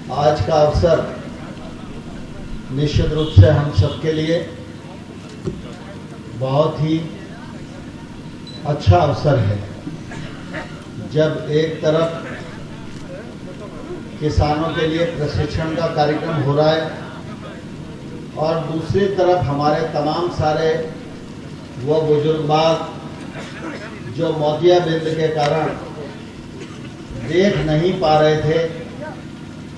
आज का अवसर निश्चित रूप से हम सबके लिए बहुत ही अच्छा अवसर है। जब एक तरफ किसानों के लिए प्रशिक्षण का कार्यक्रम हो रहा है और दूसरी तरफ हमारे तमाम सारे वो बुजुर्ग जो मोतियाबिंद के कारण देख नहीं पा रहे थे,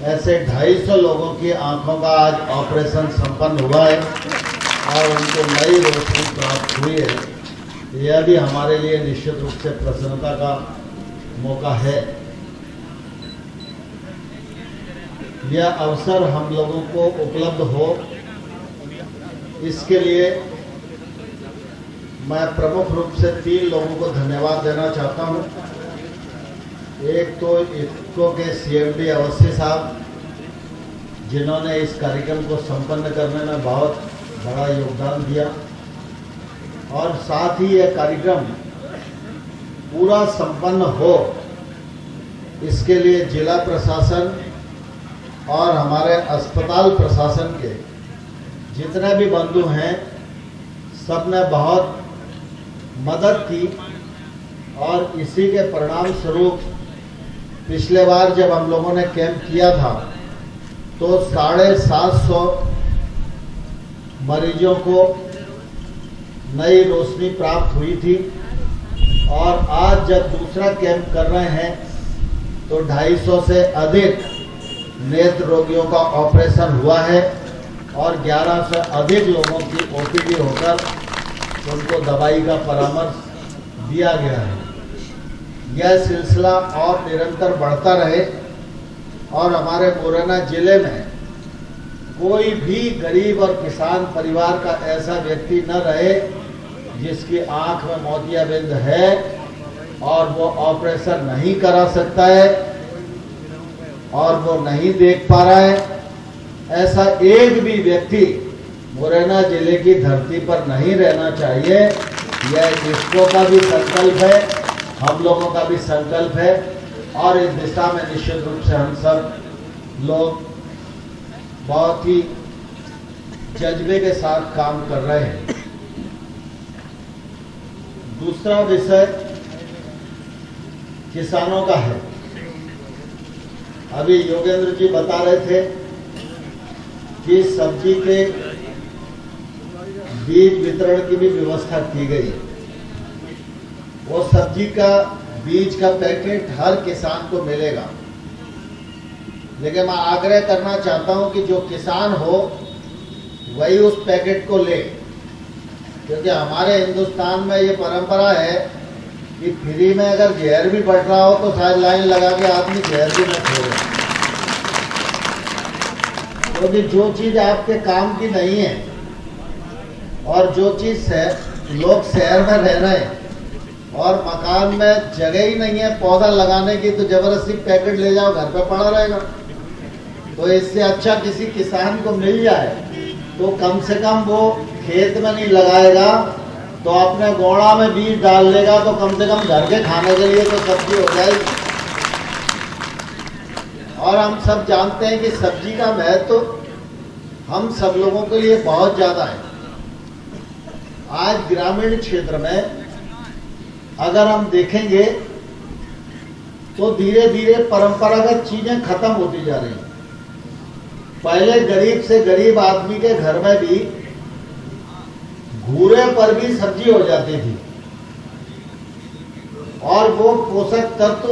ऐसे 250 लोगों की आंखों का आज ऑपरेशन संपन्न हुआ है और उनको नई रोशनी प्राप्त हुई है। यह भी हमारे लिए निश्चित रूप से प्रसन्नता का मौका है। यह अवसर हम लोगों को उपलब्ध हो, इसके लिए मैं प्रमुख रूप से 3 लोगों को धन्यवाद देना चाहता हूं। एक तो इफ्को के CMD अवस्थी साहब, जिन्होंने इस कार्यक्रम को संपन्न करने में बहुत बड़ा योगदान दिया, और साथ ही यह कार्यक्रम पूरा संपन्न हो इसके लिए जिला प्रशासन और हमारे अस्पताल प्रशासन के जितने भी बंधु हैं, सबने बहुत मदद की। और इसी के परिणाम स्वरूप पिछले बार जब हम लोगों ने कैंप किया था तो 750 मरीजों को नई रोशनी प्राप्त हुई थी, और आज जब दूसरा कैंप कर रहे हैं तो 250 से अधिक नेत्र रोगियों का ऑपरेशन हुआ है और 11 से अधिक लोगों की OPD होकर उनको दवाई का परामर्श दिया गया है। यह सिलसिला और निरंतर बढ़ता रहे और हमारे मुरैना जिले में कोई भी गरीब और किसान परिवार का ऐसा व्यक्ति न रहे जिसकी आंख में मोतियाबिंद है और वो ऑपरेशन नहीं करा सकता है और वो नहीं देख पा रहा है। ऐसा एक भी व्यक्ति मुरैना जिले की धरती पर नहीं रहना चाहिए। यह इफ्को का भी संकल्प है, हम लोगों का भी संकल्प है, और इस दिशा में निश्चित रूप से हम सब लोग बहुत ही जज्बे के साथ काम कर रहे हैं। दूसरा विषय किसानों का है। अभी योगेंद्र जी बता रहे थे कि सब्जी के बीज वितरण की भी व्यवस्था की गई है। वो सब्जी का बीज का पैकेट हर किसान को मिलेगा, लेकिन मैं आग्रह करना चाहता हूं कि जो किसान हो वही उस पैकेट को ले, क्योंकि हमारे हिंदुस्तान में ये परंपरा है कि फ्री में अगर जहर भी बढ़ रहा हो तो शायद लाइन लगा के आदमी जहर भी न छोड़े, क्योंकि जो चीज आपके काम की नहीं है और जो चीज है लोग शहर में रह रहे हैं और मकान में जगह ही नहीं है पौधा लगाने की, तो जबरदस्ती पैकेट ले जाओ, घर पे पड़ा रहेगा। तो इससे अच्छा किसी किसान को मिल जाए तो कम से कम वो खेत में नहीं लगाएगा तो अपने गोड़ा में बीज डाल लेगा, तो कम से कम घर के खाने के लिए तो सब्जी हो जाएगी। और हम सब जानते हैं कि सब्जी का महत्व हम सब लोगों के लिए बहुत ज्यादा है। आज ग्रामीण क्षेत्र में अगर हम देखेंगे तो धीरे धीरे परंपरागत चीजें खत्म होती जा रही हैं। पहले गरीब से गरीब आदमी के घर में भी घूरे पर भी सब्जी हो जाती थी और वो पोषक तत्व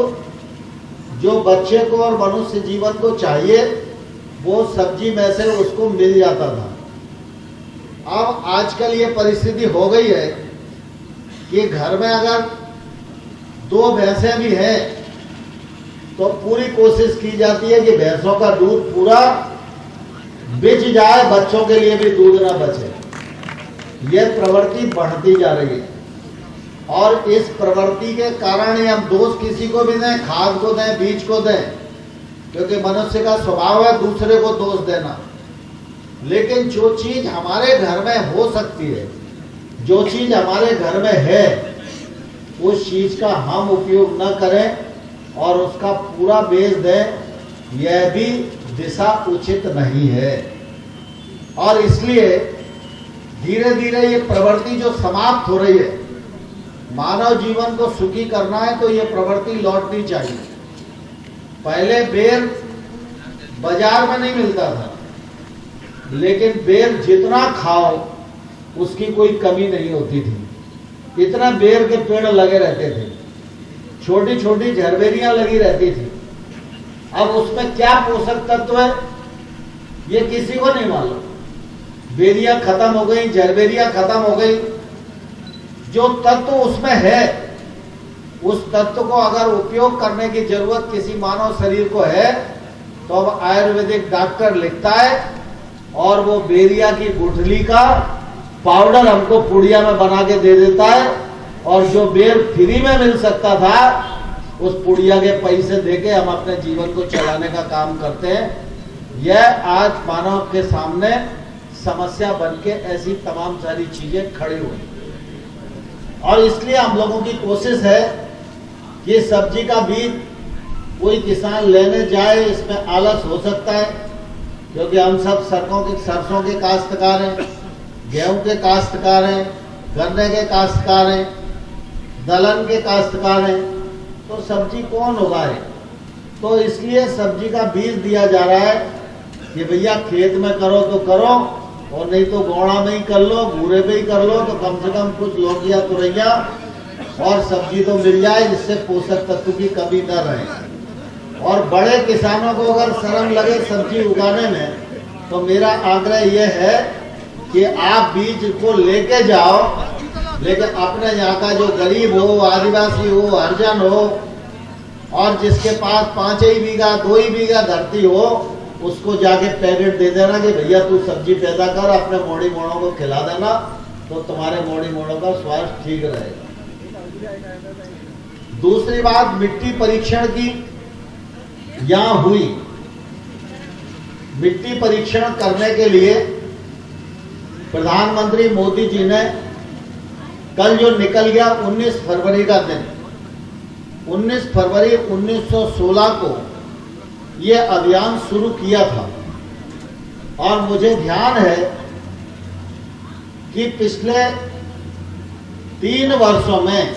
जो बच्चे को और मनुष्य जीवन को चाहिए वो सब्जी में से उसको मिल जाता था। अब आजकल ये परिस्थिति हो गई है कि घर में अगर 2 भैंसें भी हैं तो पूरी कोशिश की जाती है कि भैंसों का दूध पूरा बिच जाए, बच्चों के लिए भी दूध ना बचे। यह प्रवृत्ति बढ़ती जा रही है और इस प्रवृत्ति के कारण ही हम दोष किसी को भी दें, खाद को दें, बीज को दें, क्योंकि मनुष्य का स्वभाव है दूसरे को दोष देना। लेकिन जो चीज हमारे घर में हो सकती है, जो चीज हमारे घर में है, उस चीज का हम उपयोग न करें और उसका पूरा बेच दें, यह भी दिशा उचित नहीं है। और इसलिए धीरे धीरे ये प्रवृत्ति जो समाप्त हो रही है, मानव जीवन को सुखी करना है तो ये प्रवृत्ति लौटनी चाहिए। पहले बेर बाजार में नहीं मिलता था, लेकिन बेर जितना खाओ उसकी कोई कमी नहीं होती थी। इतना बेर के पेड़ लगे रहते थे, छोटी छोटी झरबेरियां लगी रहती थी। अब उसमें क्या पोषक तत्व है ये किसी को नहीं मालूम। बेरियां खत्म हो गई, झरबेरियां खत्म हो गई। जो तत्व उसमें है, उस तत्व को अगर उपयोग करने की जरूरत किसी मानव शरीर को है तो अब आयुर्वेदिक डॉक्टर लिखता है और वो बेरिया की गुठली का पाउडर हमको पुड़िया में बना के दे देता है। और जो बेर फ्री में मिल सकता था उस पुड़िया के पैसे देके हम अपने जीवन को चलाने का काम करते हैं। यह आज मानव के सामने समस्या बनके ऐसी तमाम सारी चीजें खड़ी हुई। और इसलिए हम लोगों की कोशिश है कि सब्जी का बीज कोई किसान लेने जाए, इसमें आलस हो सकता है, क्योंकि हम सब सरसों के काश्तकार हैं, गेहूं के काश्तकार हैं, गन्ने के काश्तकार हैं, दलहन के काश्तकार हैं, तो सब्जी कौन उगाए। तो इसलिए सब्जी का बीज दिया जा रहा है कि भैया खेत में करो तो करो, और नहीं तो गौड़ा में ही कर लो, भूरे में ही कर लो, तो कम से कम कुछ लौकिया तुरैया और सब्जी तो मिल जाए, जिससे पोषक तत्व की कमी न रहे। और बड़े किसानों को अगर शर्म लगे सब्जी उगाने में, तो मेरा आग्रह यह है कि आप बीज को लेके जाओ, लेकिन अपने यहाँ का जो गरीब हो, आदिवासी हो, हरिजन हो, और जिसके पास 5 ही बीघा 2 ही बीघा धरती हो, उसको जाके पैकेट दे देना कि भैया तू सब्जी पैदा कर, अपने मोड़ी मोड़ों को खिला देना, तो तुम्हारे मोड़ी मोड़ों का स्वास्थ्य ठीक रहेगा। दूसरी बात मिट्टी परीक्षण की यहाँ हुई। मिट्टी परीक्षण करने के लिए प्रधानमंत्री मोदी जी ने कल जो निकल गया 19 फरवरी का दिन, 19 फरवरी 1916 को ये अभियान शुरू किया था। और मुझे ध्यान है कि पिछले 3 वर्षों में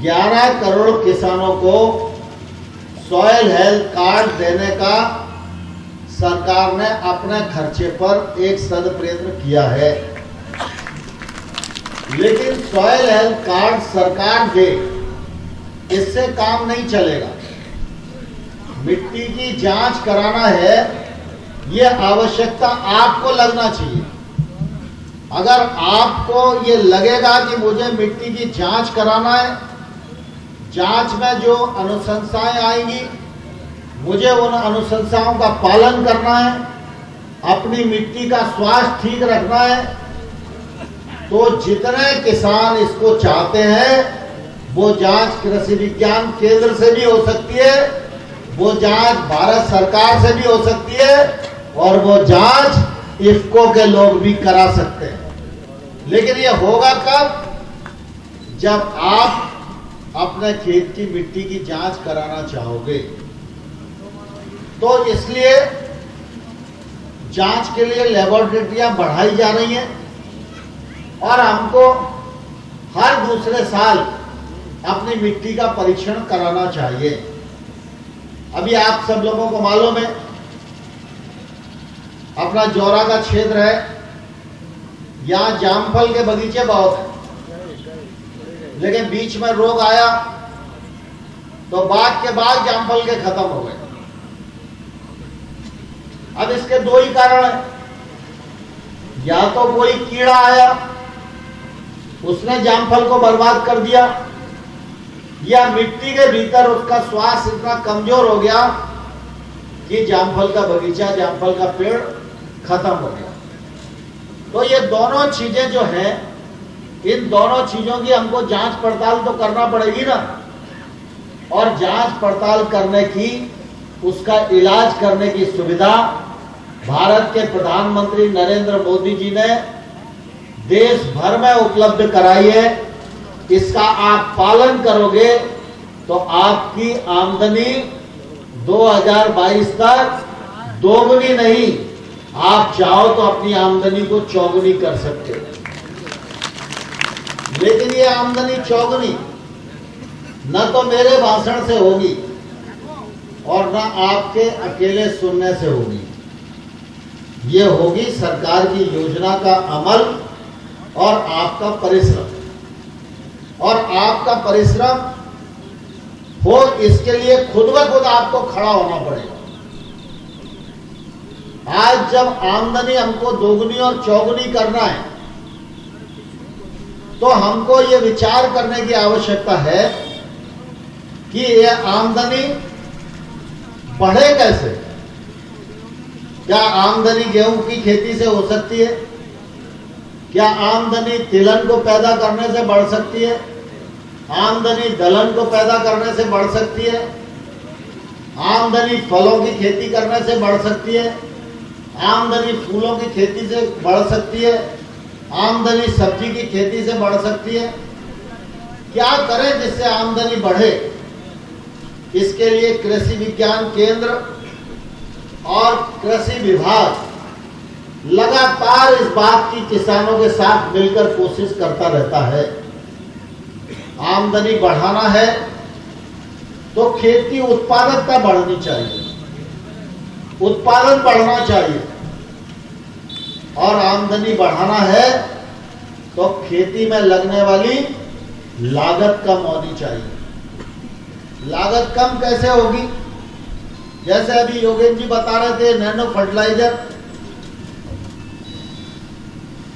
11 करोड़ किसानों को सॉइल हेल्थ कार्ड देने का सरकार ने अपने खर्चे पर एक सद प्रयत्न किया है। लेकिन सॉइल हेल्थ कार्ड सरकार दे, इससे काम नहीं चलेगा। मिट्टी की जांच कराना है, यह आवश्यकता आपको लगना चाहिए। अगर आपको ये लगेगा कि मुझे मिट्टी की जांच कराना है, जांच में जो अनुशंसाएं आएंगी मुझे उन अनुशंसाओं का पालन करना है, अपनी मिट्टी का स्वास्थ्य ठीक रखना है, तो जितने किसान इसको चाहते हैं वो जांच कृषि विज्ञान केंद्र से भी हो सकती है, वो जांच भारत सरकार से भी हो सकती है, और वो जांच इफ्को के लोग भी करा सकते हैं। लेकिन ये होगा कब? जब आप अपने खेत की मिट्टी की जांच कराना चाहोगे। तो इसलिए जांच के लिए लेबोरेटरियां बढ़ाई जा रही हैं, और हमको हर दूसरे साल अपनी मिट्टी का परीक्षण कराना चाहिए। अभी आप सब लोगों को मालूम है, अपना जौरा का क्षेत्र है, यहाँ जामफल के बगीचे बहुत हैं, लेकिन बीच में रोग आया तो बाग के बाग जामफल के खत्म हो गए। अब इसके 2 ही कारण हैं, या तो कोई कीड़ा आया उसने जामफल को बर्बाद कर दिया, या मिट्टी के भीतर उसका श्वास इतना कमजोर हो गया कि जामफल का बगीचा, जामफल का पेड़ खत्म हो गया। तो ये दोनों चीजें जो हैं, इन दोनों चीजों की हमको जांच पड़ताल तो करना पड़ेगी ना। और जांच पड़ताल करने की, उसका इलाज करने की सुविधा भारत के प्रधानमंत्री नरेंद्र मोदी जी ने देश भर में उपलब्ध कराई है। इसका आप पालन करोगे तो आपकी आमदनी 2022 तक दोगुनी नहीं, आप चाहो तो अपनी आमदनी को चौगुनी कर सकते हो। लेकिन ये आमदनी चौगुनी न तो मेरे भाषण से होगी और न आपके अकेले सुनने से होगी। ये होगी सरकार की योजना का अमल और आपका परिश्रम। और आपका परिश्रम हो, इसके लिए खुद ब खुद आपको खड़ा होना पड़ेगा। आज जब आमदनी हमको दोगुनी और चौगुनी करना है, तो हमको ये विचार करने की आवश्यकता है कि यह आमदनी बढ़े कैसे। क्या आमदनी गेहूं की खेती से हो सकती है? क्या आमदनी तिलहन को पैदा करने से बढ़ सकती है? आमदनी दलहन को पैदा करने से बढ़ सकती है? आमदनी फलों की खेती करने से बढ़ सकती है? आमदनी फूलों की खेती से बढ़ सकती है? आमदनी सब्जी की खेती से बढ़ सकती है? क्या करें जिससे आमदनी बढ़े? इसके लिए कृषि विज्ञान केंद्र और कृषि विभाग लगातार इस बात की किसानों के साथ मिलकर कोशिश करता रहता है। आमदनी बढ़ाना है तो खेती उत्पादकता बढ़नी चाहिए, उत्पादन बढ़ना चाहिए। और आमदनी बढ़ाना है तो खेती में लगने वाली लागत कम होनी चाहिए। लागत कम कैसे होगी? जैसे अभी योगेश जी बता रहे थे, नैनो फर्टिलाइजर,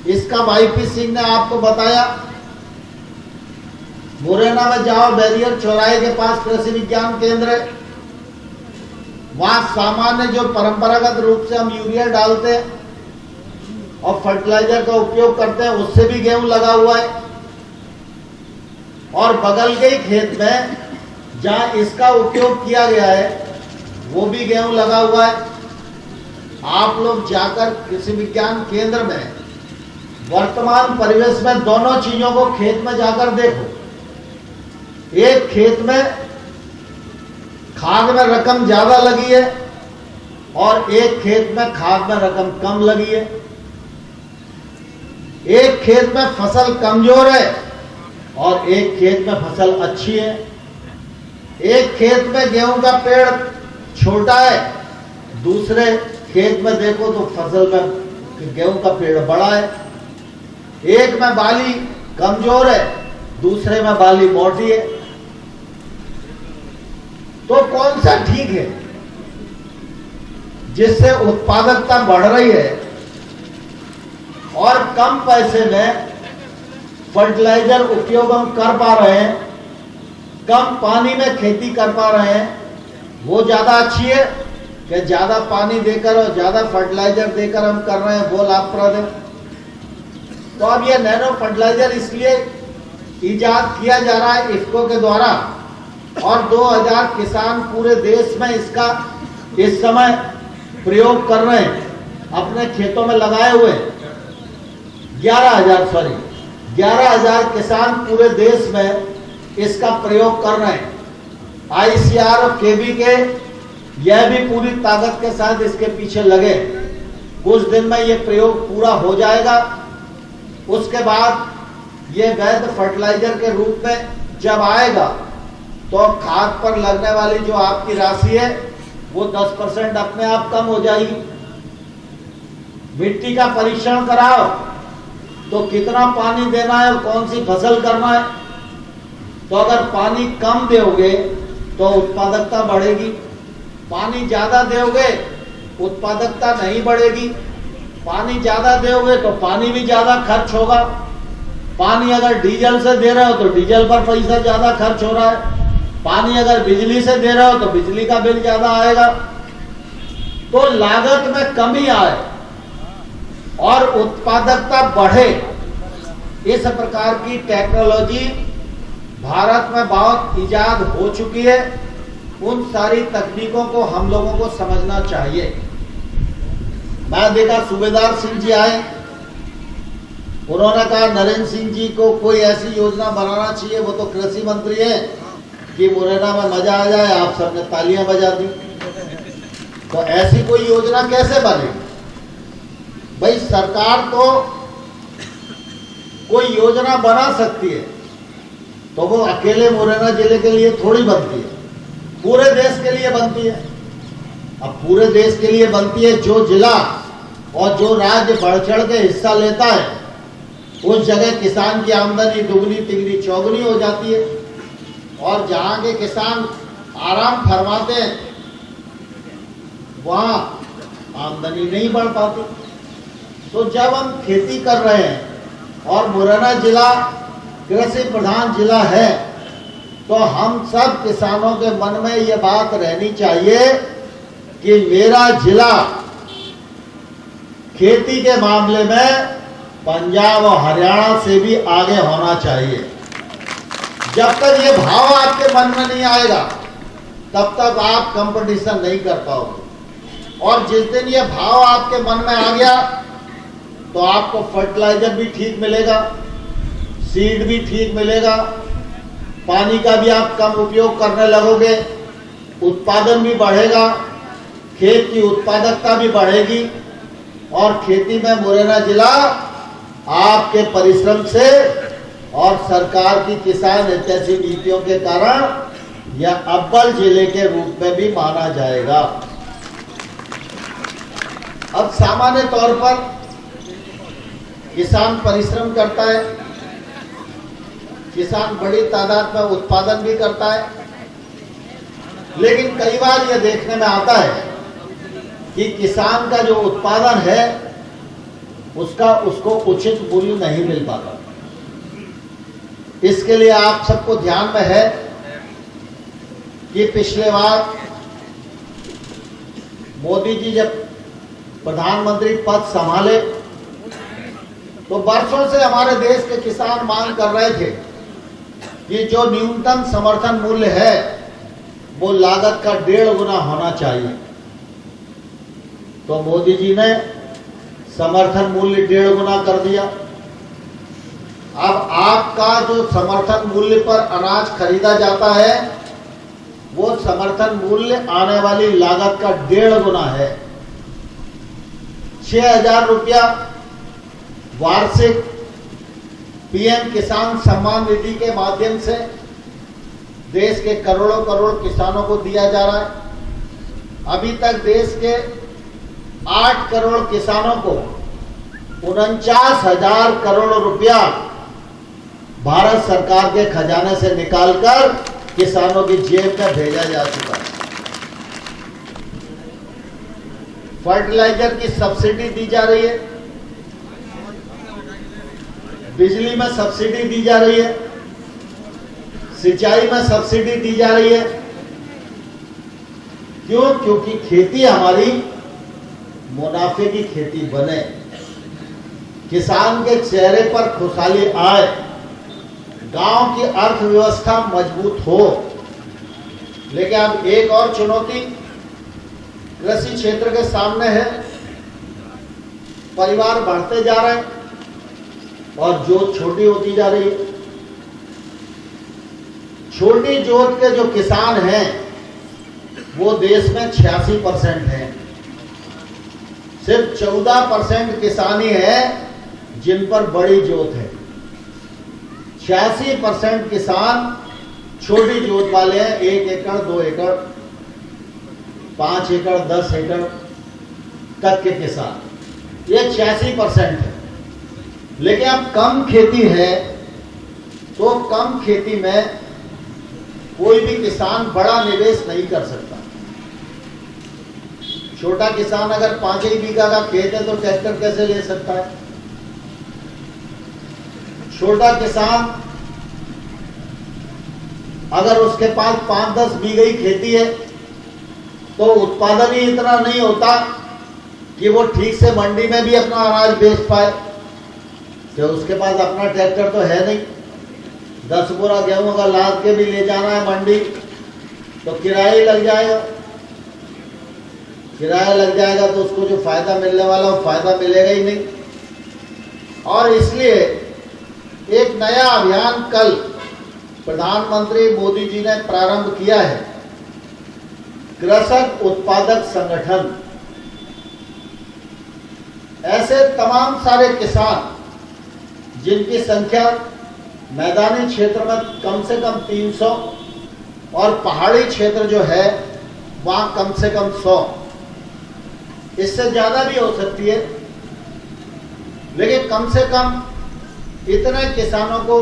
इसका वाईपी सिंह ने आपको बताया। मुरैना में जाओ, बैरियर चौराहे के पास कृषि विज्ञान केंद्र है। वहां सामान्य जो परंपरागत रूप से हम यूरिया डालते हैं और फर्टिलाइजर का उपयोग करते हैं, उससे भी गेहूं लगा हुआ है। और बगल के ही खेत में जहां इसका उपयोग किया गया है, वो भी गेहूं लगा हुआ है। आप लोग जाकर कृषि विज्ञान केंद्र में वर्तमान परिवेश में दोनों चीजों को खेत में जाकर देखो। एक खेत में खाद में रकम ज्यादा लगी है और एक खेत में खाद में रकम कम लगी है। एक खेत में फसल कमजोर है और एक खेत में फसल अच्छी है। एक खेत में गेहूं का पेड़ छोटा है, दूसरे खेत में देखो तो फसल में गेहूं का पेड़ बड़ा है। एक में बाली कमजोर है, दूसरे में बाली मोटी है। तो कौन सा ठीक है? जिससे उत्पादकता बढ़ रही है और कम पैसे में फर्टिलाइजर उपयोग हम कर पा रहे हैं, कम पानी में खेती कर पा रहे हैं, वो ज्यादा अच्छी है कि ज्यादा पानी देकर और ज्यादा फर्टिलाइजर देकर हम कर रहे हैं, वो लाभप्रद है। तो अब ये नैनो फर्टिलाइजर इसलिए इजाद किया जा रहा है इफ्को के द्वारा, और 2000 किसान पूरे देश में इसका इस समय प्रयोग कर रहे हैं, अपने खेतों में लगाए हुए। 11,000 किसान पूरे देश में इसका प्रयोग कर रहे हैं। ICR और KB के यह भी पूरी ताकत के साथ इसके पीछे लगे। कुछ दिन में ये प्रयोग पूरा हो जाएगा। उसके बाद ये वैध फर्टिलाइजर के रूप में जब आएगा तो खाद पर लगने वाली जो आपकी राशि है वो 10% अपने आप कम हो जाएगी। मिट्टी का परीक्षण कराओ तो कितना पानी देना है और कौन सी फसल करना है। तो अगर पानी कम दोगे तो उत्पादकता बढ़ेगी, पानी ज्यादा दोगे उत्पादकता नहीं बढ़ेगी। पानी ज्यादा दोगे तो पानी भी ज्यादा खर्च होगा। पानी अगर डीजल से दे रहे हो तो डीजल पर पैसा ज्यादा खर्च हो रहा है। पानी अगर बिजली से दे रहे हो तो बिजली का बिल ज्यादा आएगा। तो लागत में कमी आए और उत्पादकता बढ़े, इस प्रकार की टेक्नोलॉजी भारत में बहुत इजाद हो चुकी है। उन सारी तकनीकों को हम लोगों को समझना चाहिए। मैं देखा सूबेदार सिंह जी आए, उन्होंने कहा नरेंद्र सिंह जी को कोई ऐसी योजना बनाना चाहिए, वो तो कृषि मंत्री है, कि मुरैना में मजा आ जाए। आप सबने तालियां बजा दी। तो ऐसी कोई योजना कैसे बनेगी? भाई सरकार तो कोई योजना बना सकती है तो वो अकेले मुरैना जिले के लिए थोड़ी बनती है, पूरे देश के लिए बनती है। अब पूरे देश के लिए बनती है, जो जिला और जो राज्य बढ़ चढ़ के हिस्सा लेता है उस जगह किसान की आमदनी दुगनी तिगनी चौगुनी हो जाती है, और जहाँ के किसान आराम फरमाते हैं वहाँ आमदनी नहीं बढ़ पाती। तो जब हम खेती कर रहे हैं और मुरैना जिला कृषि प्रधान जिला है तो हम सब किसानों के मन में ये बात रहनी चाहिए कि मेरा जिला खेती के मामले में पंजाब और हरियाणा से भी आगे होना चाहिए। जब तक ये भाव आपके मन में नहीं आएगा तब तक आप कंपटीशन नहीं कर पाओगे, और जिस दिन ये भाव आपके मन में आ गया तो आपको फर्टिलाइजर भी ठीक मिलेगा, सीड भी ठीक मिलेगा, पानी का भी आप कम उपयोग करने लगोगे, उत्पादन भी बढ़ेगा, खेत की उत्पादकता भी बढ़ेगी, और खेती में मुरैना जिला आपके परिश्रम से और सरकार की किसान हितैषी नीतियों के कारण यह अव्वल जिले के रूप में भी माना जाएगा। अब सामान्य तौर पर किसान परिश्रम करता है, किसान बड़ी तादाद में उत्पादन भी करता है, लेकिन कई बार यह देखने में आता है कि किसान का जो उत्पादन है उसको उचित मूल्य नहीं मिल पाता। इसके लिए आप सबको ध्यान में है कि पिछले बार मोदी जी जब प्रधानमंत्री पद संभाले तो बरसों से हमारे देश के किसान मांग कर रहे थे कि जो न्यूनतम समर्थन मूल्य है वो लागत का 1.5 गुना होना चाहिए। तो मोदी जी ने समर्थन मूल्य 1.5 गुना कर दिया। अब आपका जो समर्थन मूल्य पर अनाज खरीदा जाता है वो समर्थन मूल्य आने वाली लागत का 1.5 गुना है। 6,000 रुपया वार्षिक पीएम किसान सम्मान निधि के माध्यम से देश के करोड़ों करोड़ किसानों को दिया जा रहा है। अभी तक देश के 8 करोड़ किसानों को 49,000 करोड़ रुपया भारत सरकार के खजाने से निकालकर किसानों की जेब में भेजा जा चुका है। फर्टिलाइजर की सब्सिडी दी जा रही है, बिजली में सब्सिडी दी जा रही है, सिंचाई में सब्सिडी दी जा रही है। क्यों? क्योंकि खेती हमारी मुनाफे की खेती बने, किसान के चेहरे पर खुशहाली आए, गांव की अर्थव्यवस्था मजबूत हो। लेकिन अब एक और चुनौती कृषि क्षेत्र के सामने है। परिवार बढ़ते जा रहे हैं और जोत छोटी होती जा रही है। छोटी जोत के जो किसान हैं वो देश में 86% हैं। सिर्फ 14% किसान ही है जिन पर बड़ी जोत है। 86% किसान छोटी जोत वाले हैं, 1 एकड़ 2 एकड़ 5 एकड़ 10 एकड़ तक के किसान, ये 86% है। लेकिन अब कम खेती है तो कम खेती में कोई भी किसान बड़ा निवेश नहीं कर सकता। छोटा किसान अगर 5 ही बीघा का खेत है तो ट्रैक्टर कैसे ले सकता है? छोटा किसान अगर उसके पास 5-10 बीघे ही खेती है तो उत्पादन ही इतना नहीं होता कि वो ठीक से मंडी में भी अपना अनाज बेच पाए। तो उसके पास अपना ट्रैक्टर तो है नहीं। 10 बोरा गेहूं का लाद के भी ले जाना है मंडी तो किराया ही लग जाएगा। किराया लग जाएगा तो उसको जो फायदा मिलने वाला वो फायदा मिलेगा ही नहीं। और इसलिए एक नया अभियान कल प्रधानमंत्री मोदी जी ने प्रारंभ किया है कृषक उत्पादक संगठन, ऐसे तमाम सारे किसान जिनकी संख्या मैदानी क्षेत्र में कम से कम 300 और पहाड़ी क्षेत्र जो है वहां कम से कम 100, इससे ज्यादा भी हो सकती है, लेकिन कम से कम इतने किसानों को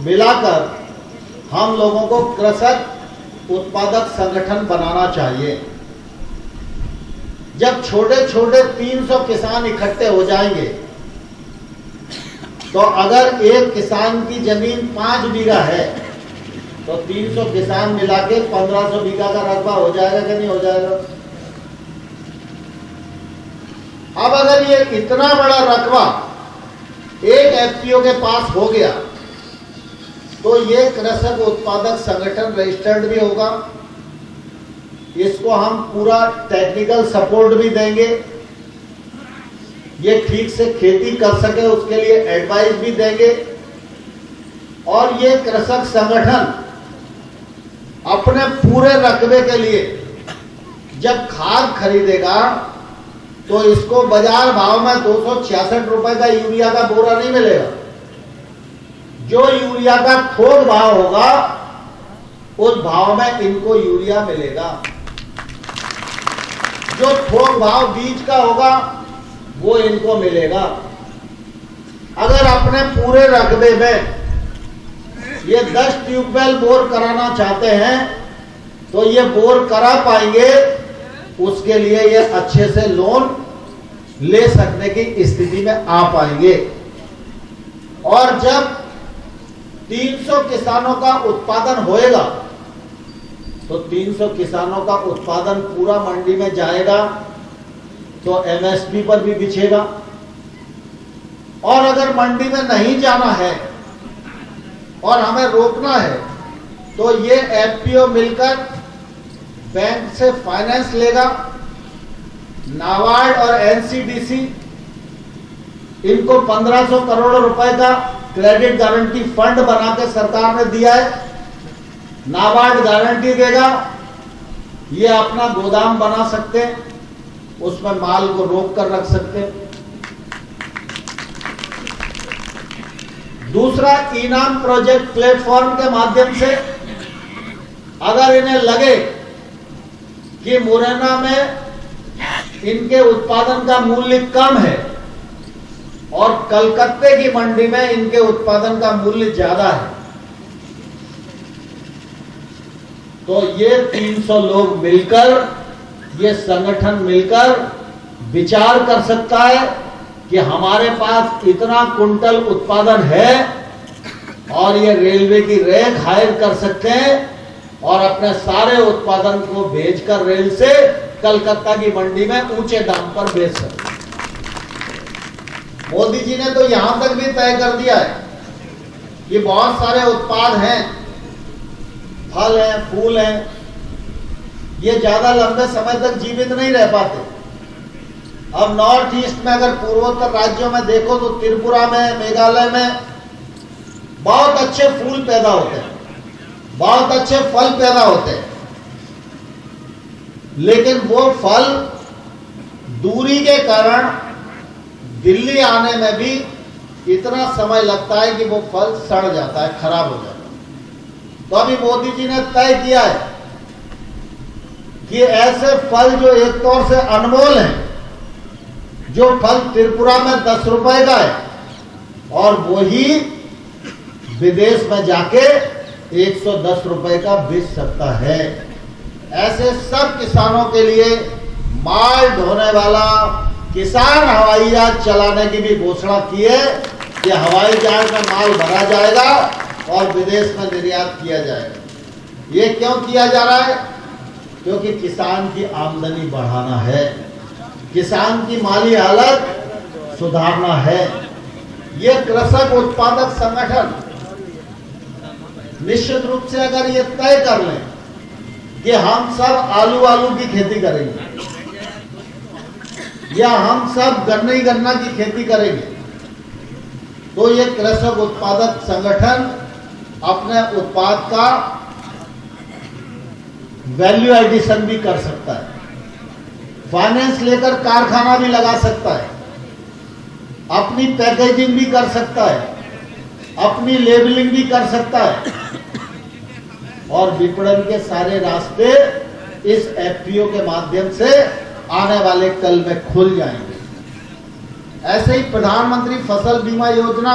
मिलाकर हम लोगों को कृषक उत्पादक संगठन बनाना चाहिए। जब छोटे छोटे 300 किसान इकट्ठे हो जाएंगे तो अगर एक किसान की जमीन 5 बीघा है तो 300 किसान मिला के 1500 बीघा का रकबा हो जाएगा कि नहीं हो जाएगा। अब अगर ये इतना बड़ा रकबा एक एफपीओ के पास हो गया तो ये कृषक उत्पादक संगठन रजिस्टर्ड भी होगा, इसको हम पूरा टेक्निकल सपोर्ट भी देंगे, ये ठीक से खेती कर सके उसके लिए एडवाइस भी देंगे, और ये कृषक संगठन अपने पूरे रकबे के लिए जब खाद खरीदेगा तो इसको बाजार भाव में 266 रुपए का यूरिया का बोरा नहीं मिलेगा। जो यूरिया का थोक भाव होगा उस भाव में इनको यूरिया मिलेगा। जो थोक भाव बीज का होगा वो इनको मिलेगा। अगर अपने पूरे रकबे में ये 10 ट्यूबवेल बोर कराना चाहते हैं तो ये बोर करा पाएंगे, उसके लिए ये अच्छे से लोन ले सकने की स्थिति में आ पाएंगे। और जब 300 किसानों का उत्पादन होएगा तो 300 किसानों का उत्पादन पूरा मंडी में जाएगा तो एमएसपी पर भी बिछेगा। और अगर मंडी में नहीं जाना है और हमें रोकना है तो ये एफपीओ मिलकर बैंक से फाइनेंस लेगा। नाबार्ड और एनसीडीसी इनको 1500 करोड़ रुपए का क्रेडिट गारंटी फंड बना के सरकार ने दिया है। नाबार्ड गारंटी देगा, ये अपना गोदाम बना सकते हैं, उसमें माल को रोक कर रख सकते हैं। दूसरा, इनाम प्रोजेक्ट प्लेटफॉर्म के माध्यम से अगर इन्हें लगे कि मुरैना में इनके उत्पादन का मूल्य कम है और कलकत्ते की मंडी में इनके उत्पादन का मूल्य ज्यादा है, तो ये 300 लोग मिलकर, ये संगठन मिलकर विचार कर सकता है कि हमारे पास इतना कुंटल उत्पादन है और ये रेलवे की रैक हायर कर सकते हैं और अपने सारे उत्पादन को भेजकर रेल से कलकत्ता की मंडी में ऊंचे दाम पर बेच सकते हैं। मोदी जी ने तो यहां तक भी तय कर दिया है कि बहुत सारे उत्पाद हैं, फल हैं, फूल हैं, ये ज्यादा लंबे समय तक जीवित नहीं रह पाते। अब नॉर्थ ईस्ट में अगर पूर्वोत्तर राज्यों में देखो तो त्रिपुरा में, मेघालय में बहुत अच्छे फूल पैदा होते हैं, बहुत अच्छे फल पैदा होते हैं, लेकिन वो फल दूरी के कारण दिल्ली आने में भी इतना समय लगता है कि वो फल सड़ जाता है, खराब हो जाता है। तो अभी मोदी जी ने तय किया है कि ऐसे फल जो एक तौर से अनमोल हैं, जो फल त्रिपुरा में 10 रुपए का है और वही विदेश में जाके 110 रुपए का बेच सकता है, ऐसे सब किसानों के लिए माल ढोने वाला किसान हवाई जहाज चलाने की भी घोषणा की है कि हवाई जहाज में माल भरा जाएगा और विदेश में निर्यात किया जाएगा। ये क्यों किया जा रहा है? क्योंकि किसान की आमदनी बढ़ाना है, किसान की माली हालत सुधारना है। ये कृषक उत्पादक संगठन निश्चित रूप से अगर ये तय कर लें कि हम सब आलू की खेती करेंगे या हम सब गन्ना की खेती करेंगे, तो ये कृषक उत्पादक संगठन अपने उत्पाद का वैल्यू एडिशन भी कर सकता है, फाइनेंस लेकर कारखाना भी लगा सकता है, अपनी पैकेजिंग भी कर सकता है, अपनी लेबलिंग भी कर सकता है और विपणन के सारे रास्ते इस एफपीओ के माध्यम से आने वाले कल में खुल जाएंगे। ऐसे ही प्रधानमंत्री फसल बीमा योजना,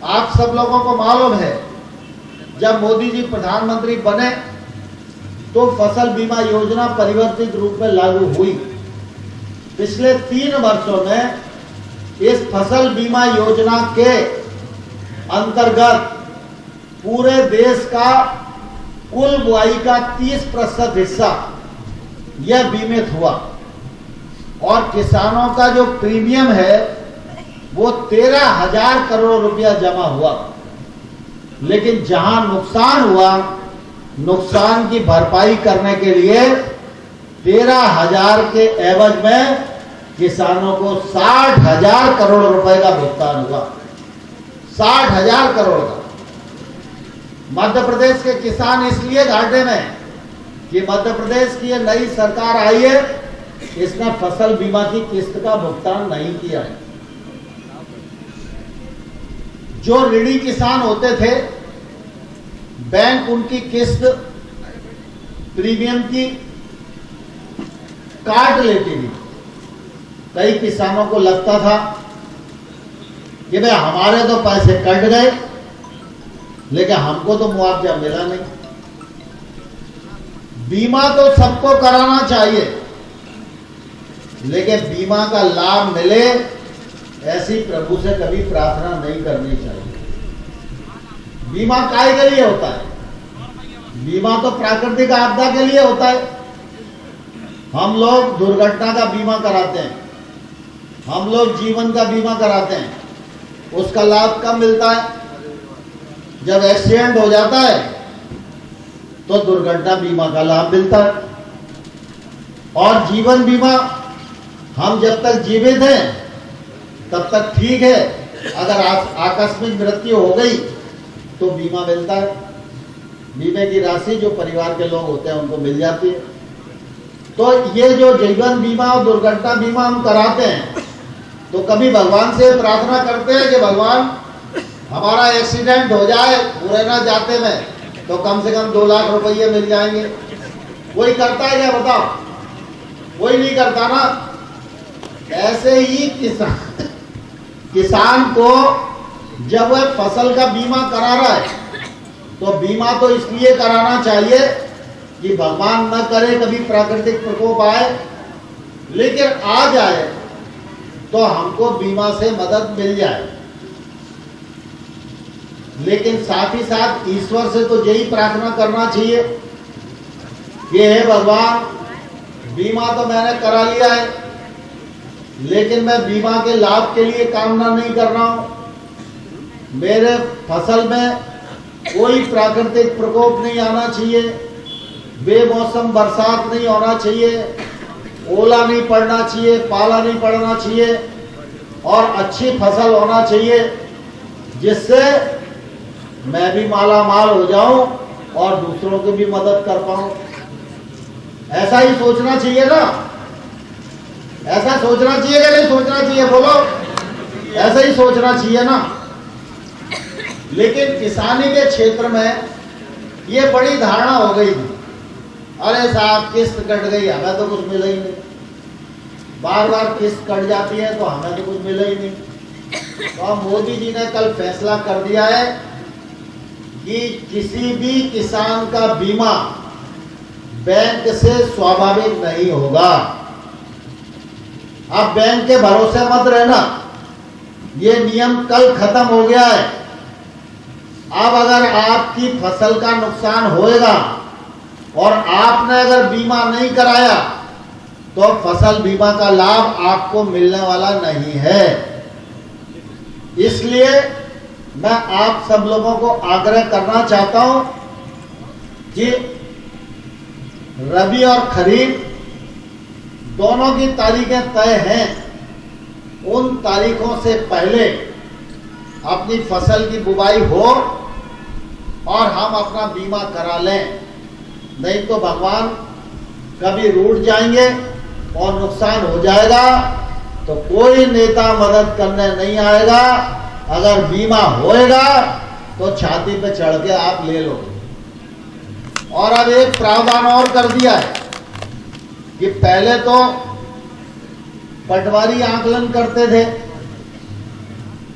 आप सब लोगों को मालूम है, जब मोदी जी प्रधानमंत्री बने तो फसल बीमा योजना परिवर्तित रूप में लागू हुई। पिछले 3 वर्षों में इस फसल बीमा योजना के अंतर्गत पूरे देश का कुल बुआई का 30% हिस्सा यह बीमित हुआ और किसानों का जो प्रीमियम है वो 13,000 करोड़ रुपया जमा हुआ। लेकिन जहां नुकसान हुआ, नुकसान की भरपाई करने के लिए 13,000 के एवज में किसानों को 60,000 करोड़ रुपए का भुगतान हुआ। 60,000 करोड़ का। मध्य प्रदेश के किसान इसलिए घाटे में कि मध्य प्रदेश की ये नई सरकार आई है, इसने फसल बीमा की किस्त का भुगतान नहीं किया है। जो ऋणी किसान होते थे, बैंक उनकी किस्त प्रीमियम की काट लेती थी। कई किसानों को लगता था कि भाई हमारे तो पैसे कट गए लेकिन हमको तो मुआवजा मिला नहीं। बीमा तो सबको कराना चाहिए लेकिन बीमा का लाभ मिले ऐसी प्रभु से कभी प्रार्थना नहीं करनी चाहिए। बीमा काय के लिए होता है? बीमा तो प्राकृतिक आपदा के लिए होता है। हम लोग दुर्घटना का बीमा कराते हैं, हम लोग जीवन का बीमा कराते हैं। उसका लाभ कब मिलता है? जब एक्सीडेंट हो जाता है तो दुर्घटना बीमा का लाभ मिलता है। और जीवन बीमा हम जब तक जीवित हैं तब तक ठीक है, अगर आकस्मिक मृत्यु हो गई तो बीमा मिलता है। बीमे की राशि जो परिवार के लोग होते हैं उनको मिल जाती है। तो ये जो जीवन बीमा और दुर्घटना बीमा हम कराते हैं तो कभी भगवान से प्रार्थना करते हैं कि भगवान हमारा एक्सीडेंट हो जाए मुरैना जाते में तो कम से कम 2 लाख रुपये मिल जाएंगे। कोई करता है क्या बताओ? कोई नहीं करता ना। ऐसे ही किसान को जब वह फसल का बीमा करा रहा है तो बीमा तो इसलिए कराना चाहिए कि भगवान न करे कभी प्राकृतिक प्रकोप आए, लेकिन आ जाए तो हमको बीमा से मदद मिल जाए। लेकिन साथ ही साथ ईश्वर से तो यही प्रार्थना करना चाहिए कि हे भगवान, बीमा तो मैंने करा लिया है लेकिन मैं बीमा के लाभ के लिए कामना नहीं कर रहा हूं। मेरे फसल में कोई प्राकृतिक प्रकोप नहीं आना चाहिए, बेमौसम बरसात नहीं होना चाहिए, ओला नहीं पड़ना चाहिए, पाला नहीं पड़ना चाहिए और अच्छी फसल होना चाहिए जिससे मैं भी माला माल हो जाऊं और दूसरों की भी मदद कर पाऊं। ऐसा ही सोचना चाहिए ना? ऐसा सोचना चाहिए कि नहीं सोचना चाहिए? बोलो, ऐसा ही सोचना चाहिए ना। लेकिन किसानी के क्षेत्र में ये बड़ी धारणा हो गई थी, अरे साहब किस्त कट गई, हमें तो कुछ मिला ही नहीं। बार बार किस्त कट जाती है तो हमें तो कुछ मिला ही नहीं। तो अब मोदी जी ने कल फैसला कर दिया है कि किसी भी किसान का बीमा बैंक से स्वाभाविक नहीं होगा। अब बैंक के भरोसे मत रहना, ये नियम कल खत्म हो गया है। अब अगर आपकी फसल का नुकसान होएगा और आपने अगर बीमा नहीं कराया तो फसल बीमा का लाभ आपको मिलने वाला नहीं है। इसलिए मैं आप सब लोगों को आग्रह करना चाहता हूं कि रबी और खरीफ दोनों की तारीखें तय हैं, उन तारीखों से पहले अपनी फसल की बुवाई हो और हम अपना बीमा करा लें। नहीं तो भगवान कभी रूठ जाएंगे और नुकसान हो जाएगा तो कोई नेता मदद करने नहीं आएगा। अगर बीमा होएगा तो छाती पे चढ़ के आप ले लो। और अब एक प्रावधान और कर दिया है कि पहले तो पटवारी आकलन करते थे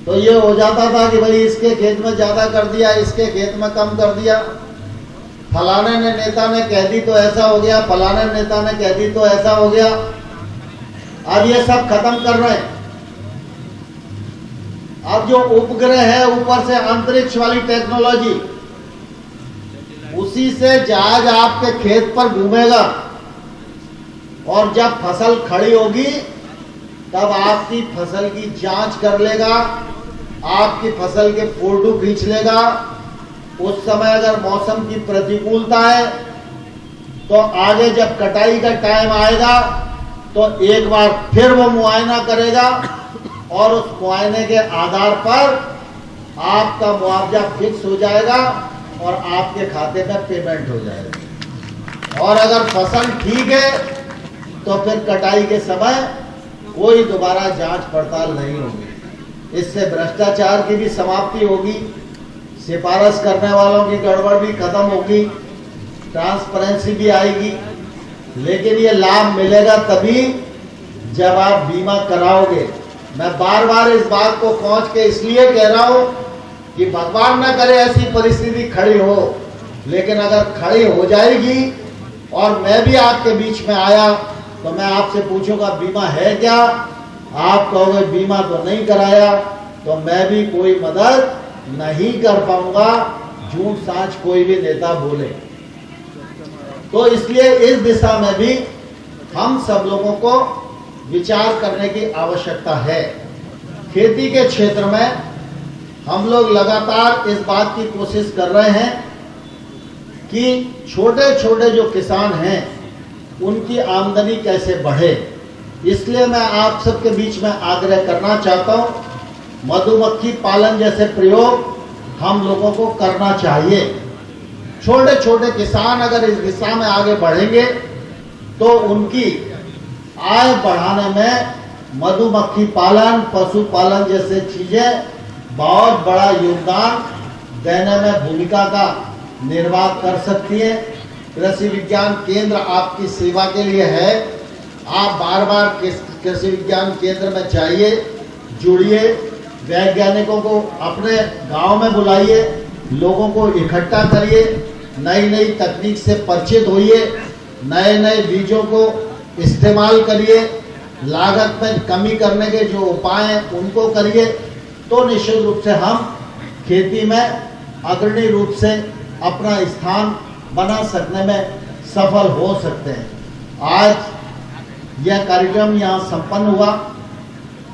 तो ये हो जाता था कि भाई इसके खेत में ज्यादा कर दिया, इसके खेत में कम कर दिया, फलाने ने नेता ने कह दी तो ऐसा हो गया, फलाने नेता ने कह दी तो ऐसा हो गया। अब ये सब खत्म कर रहे हैं। अब जो उपग्रह है ऊपर से अंतरिक्ष वाली टेक्नोलॉजी, उसी से जहाज आपके खेत पर घूमेगा और जब फसल खड़ी होगी तब आपकी फसल की जांच कर लेगा, आपकी फसल के फोटो खींच लेगा। उस समय अगर मौसम की प्रतिकूलता है तो आगे जब कटाई का टाइम आएगा तो एक बार फिर वो मुआयना करेगा और उस मुआयने के आधार पर आपका मुआवजा फिक्स हो जाएगा और आपके खाते में पेमेंट हो जाएगा। और अगर फसल ठीक है तो फिर कटाई के समय कोई दोबारा जांच पड़ताल नहीं होगी। इससे भ्रष्टाचार की भी समाप्ति होगी, सिफारिश करने वालों की गड़बड़ भी खत्म होगी, ट्रांसपेरेंसी भी आएगी। लेकिन ये लाभ मिलेगा तभी जब आप बीमा कराओगे। मैं बार बार इस बात को पहुंच के इसलिए कह रहा हूं कि भगवान न करे ऐसी परिस्थिति खड़ी हो, लेकिन अगर खड़ी हो जाएगी और मैं भी आपके बीच में आया तो मैं आपसे पूछूंगा बीमा है क्या? आप कहोगे बीमा तो नहीं कराया, तो मैं भी कोई मदद नहीं कर पाऊंगा, झूठ साच कोई भी नेता बोले। तो इसलिए इस दिशा में भी हम सब लोगों को विचार करने की आवश्यकता है। खेती के क्षेत्र में हम लोग लगातार इस बात की कोशिश कर रहे हैं कि छोटे छोटे जो किसान हैं उनकी आमदनी कैसे बढ़े। इसलिए मैं आप सबके बीच में आग्रह करना चाहता हूं, मधुमक्खी पालन जैसे प्रयोग हम लोगों को करना चाहिए। छोटे छोटे किसान अगर इस दिशा में आगे बढ़ेंगे तो उनकी आय बढ़ाने में मधुमक्खी पालन, पशुपालन जैसे चीजें बहुत बड़ा योगदान देने में भूमिका का निर्वाह कर सकती है। कृषि विज्ञान केंद्र आपकी सेवा के लिए है। आप बार बार कृषि विज्ञान केंद्र में जाइए, जुड़िए, वैज्ञानिकों को अपने गांव में बुलाइए, लोगों को इकट्ठा करिए, नई नई तकनीक से परिचित होइए, नए नए बीजों को इस्तेमाल करिए, लागत में कमी करने के जो उपाय हैं उनको करिए। तो निश्चित रूप से हम खेती में अग्रणी रूप से अपना स्थान बना सकने में सफल हो सकते हैं। आज यह कार्यक्रम यहाँ संपन्न हुआ।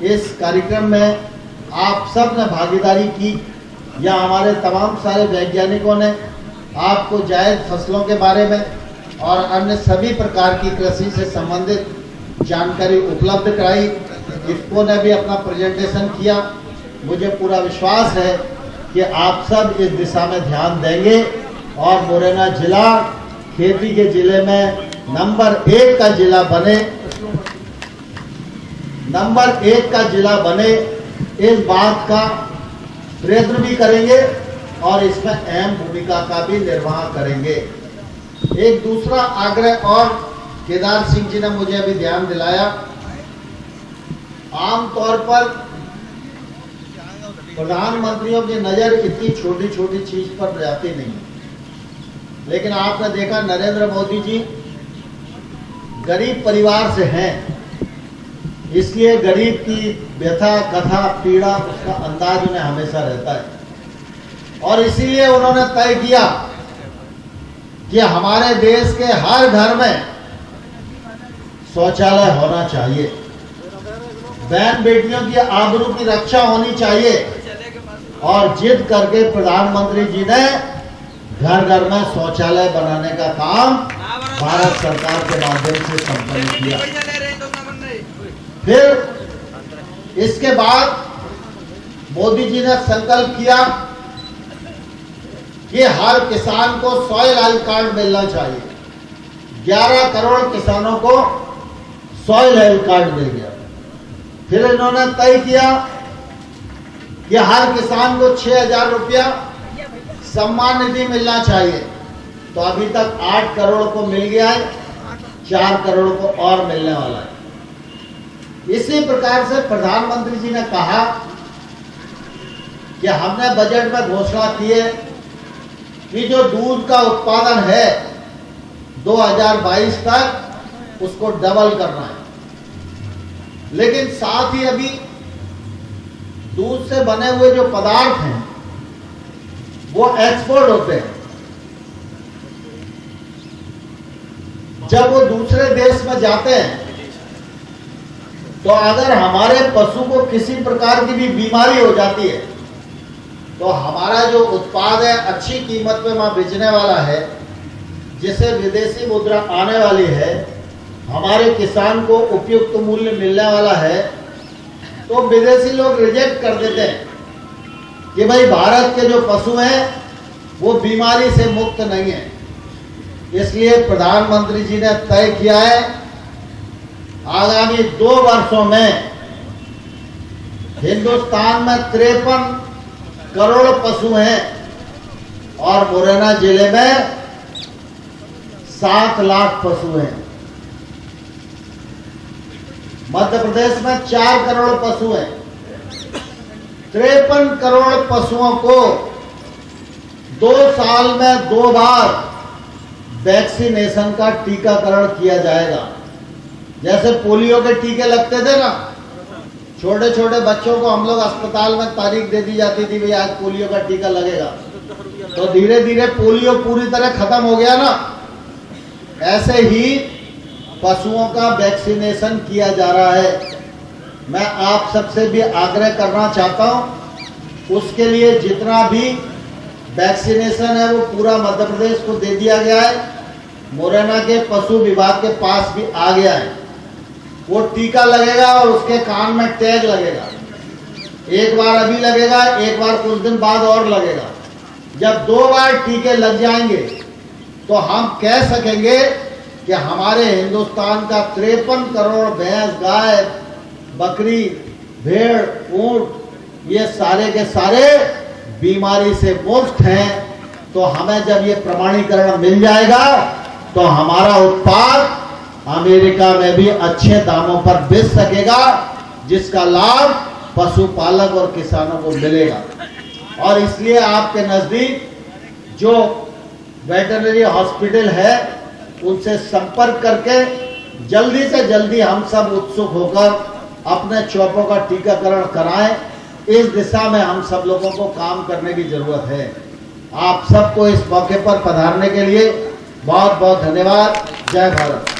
इस कार्यक्रम में आप सब ने भागीदारी की या हमारे तमाम सारे वैज्ञानिकों ने आपको जायद फसलों के बारे में और अन्य सभी प्रकार की कृषि से संबंधित जानकारी उपलब्ध कराई। इफ्को ने भी अपना प्रेजेंटेशन किया। मुझे पूरा विश्वास है कि आप सब इस दिशा में ध्यान देंगे और मुरैना जिला खेती के जिले में नंबर 1 का जिला बने, नंबर 1 का जिला बने, इस बात का प्रयत्न भी करेंगे और इसमें अहम भूमिका का भी निर्वाह करेंगे। एक दूसरा आग्रह और केदार सिंह जी ने मुझे अभी ध्यान दिलाया। आमतौर पर प्रधानमंत्रियों की नजर इतनी छोटी छोटी चीज पर जाती नहीं, लेकिन आपने देखा नरेंद्र मोदी जी गरीब परिवार से हैं, इसलिए गरीब की व्यथा, कथा, पीड़ा उसका अंदाज उन्हें हमेशा रहता है। और इसीलिए उन्होंने तय किया कि हमारे देश के हर घर में शौचालय होना चाहिए, बहन बेटियों की आबरू की रक्षा होनी चाहिए। और जिद करके प्रधानमंत्री जी ने घर घर में शौचालय बनाने का काम भारत सरकार के माध्यम से संपन्न किया। फिर इसके बाद मोदी जी ने संकल्प किया कि हर किसान को सॉइल हेल्थ कार्ड मिलना चाहिए। 11 करोड़ किसानों को सॉइल हेल्थ कार्ड दे गया। फिर इन्होंने तय किया कि हर किसान को 6,000 रुपया सम्मान निधि मिलना चाहिए। तो अभी तक 8 करोड़ को मिल गया है, 4 करोड़ को और मिलने वाला है। इसी प्रकार से प्रधानमंत्री जी ने कहा कि हमने बजट में घोषणा की है कि जो दूध का उत्पादन है 2022 तक उसको डबल करना है। लेकिन साथ ही अभी दूध से बने हुए जो पदार्थ हैं वो एक्सपोर्ट होते हैं। जब वो दूसरे देश में जाते हैं तो अगर हमारे पशु को किसी प्रकार की भी बीमारी हो जाती है तो हमारा जो उत्पाद है अच्छी कीमत पे वहां बेचने वाला है, जिसे विदेशी मुद्रा आने वाली है, हमारे किसान को उपयुक्त मूल्य मिलने वाला है, तो विदेशी लोग रिजेक्ट कर देते हैं कि भाई भारत के जो पशु हैं वो बीमारी से मुक्त नहीं है। इसलिए प्रधानमंत्री जी ने तय किया है आगामी 2 वर्षों में हिंदुस्तान में 53 करोड़ पशु हैं और मुरैना जिले में 7 लाख पशु हैं। मध्य प्रदेश में 4 करोड़ पशु हैं। 53 करोड़ पशुओं को 2 साल में 2 बार वैक्सीनेशन का टीकाकरण किया जाएगा। जैसे पोलियो के टीके लगते थे ना, छोटे छोटे बच्चों को हम लोग अस्पताल में तारीख दे दी जाती थी, भाई आज पोलियो का टीका लगेगा, तो धीरे धीरे पोलियो पूरी तरह खत्म हो गया ना। ऐसे ही पशुओं का वैक्सीनेशन किया जा रहा है। मैं आप सबसे भी आग्रह करना चाहता हूं, उसके लिए जितना भी वैक्सीनेशन है वो पूरा मध्य प्रदेश को दे दिया गया है। मुरैना के पशु विभाग के पास भी आ गया है। वो टीका लगेगा और उसके कान में टैग लगेगा। एक बार अभी लगेगा, एक बार कुछ दिन बाद और लगेगा। जब 2 बार टीके लग जाएंगे तो हम कह सकेंगे कि हमारे हिंदुस्तान का 53 करोड़ भैंस, गाय, बकरी, भेड़, ऊंट ये सारे के सारे बीमारी से मुक्त हैं। तो हमें जब ये प्रमाणीकरण मिल जाएगा तो हमारा उत्पाद अमेरिका में भी अच्छे दामों पर बेच सकेगा, जिसका लाभ पशुपालक और किसानों को मिलेगा। और इसलिए आपके नजदीक जो वेटरनरी हॉस्पिटल है उनसे संपर्क करके जल्दी से जल्दी हम सब उत्सुक होकर अपने चौपों का टीकाकरण कराएं। इस दिशा में हम सब लोगों को काम करने की जरूरत है। आप सबको इस मौके पर पधारने के लिए बहुत बहुत धन्यवाद। जय भारत।